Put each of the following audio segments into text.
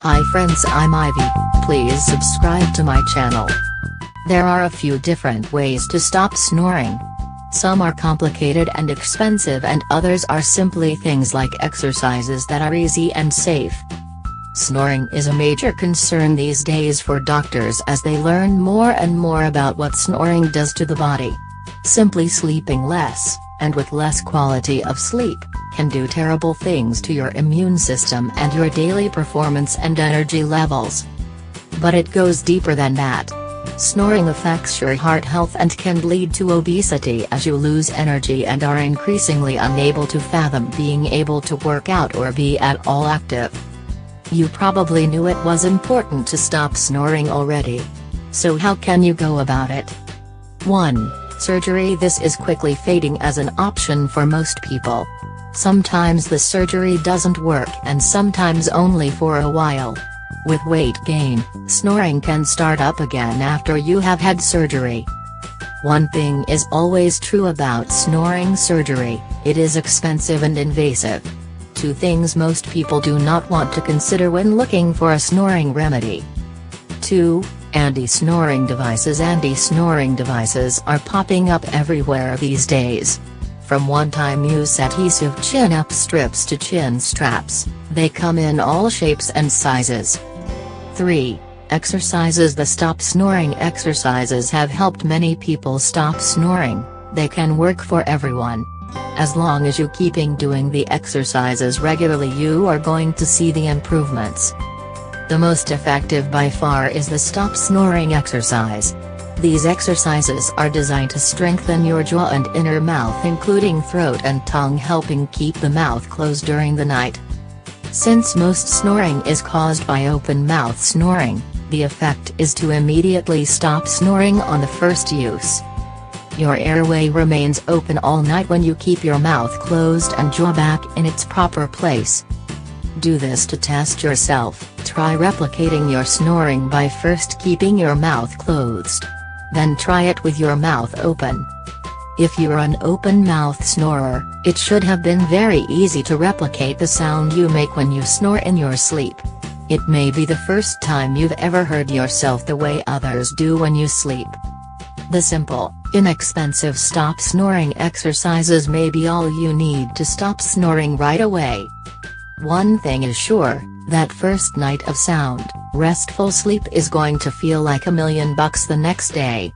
Hi friends, I'm Ivy. Please subscribe to my channel. There are a few different ways to stop snoring. Some are complicated and expensive, and others are simply things like exercises that are easy and safe. Snoring is a major concern these days for doctors as they learn more and more about what snoring does to the body. Simply sleeping less, and with less quality of sleep, can do terrible things to your immune system and your daily performance and energy levels. But it goes deeper than that. Snoring affects your heart health and can lead to obesity as you lose energy and are increasingly unable to fathom being able to work out or be at all active. You probably knew it was important to stop snoring already. So how can you go about it? 1. Surgery. This is quickly fading as an option for most people. Sometimes the surgery doesn't work, and sometimes only for a while. With weight gain, snoring can start up again after you have had surgery. One thing is always true about snoring surgery: it is expensive and invasive. Two things most people do not want to consider when looking for a snoring remedy. 2. Anti-snoring devices. Anti-snoring devices are popping up everywhere these days. From one-time use adhesive chin-up strips to chin straps, they come in all shapes and sizes. 3. Exercises. The stop snoring exercises have helped many people stop snoring. They can work for everyone. As long as you keeping doing the exercises regularly, you are going to see the improvements. The most effective by far is the stop snoring exercise. These exercises are designed to strengthen your jaw and inner mouth, including throat and tongue, helping keep the mouth closed during the night. Since most snoring is caused by open mouth snoring, the effect is to immediately stop snoring on the first use. Your airway remains open all night when you keep your mouth closed and jaw back in its proper place. Do this to test yourself. Try replicating your snoring by first keeping your mouth closed. Then try it with your mouth open. If you're an open-mouth snorer, it should have been very easy to replicate the sound you make when you snore in your sleep. It may be the first time you've ever heard yourself the way others do when you sleep. The simple, inexpensive stop snoring exercises may be all you need to stop snoring right away. One thing is sure: that first night of sound, restful sleep is going to feel like $1,000,000 the next day.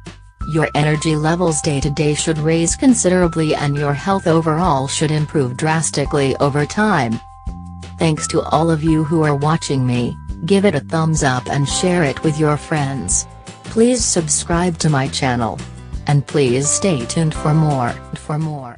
Your energy levels day to day should raise considerably, and your health overall should improve drastically over time. Thanks to all of you who are watching me. Give it a thumbs up and share it with your friends. Please subscribe to my channel. And please stay tuned for more.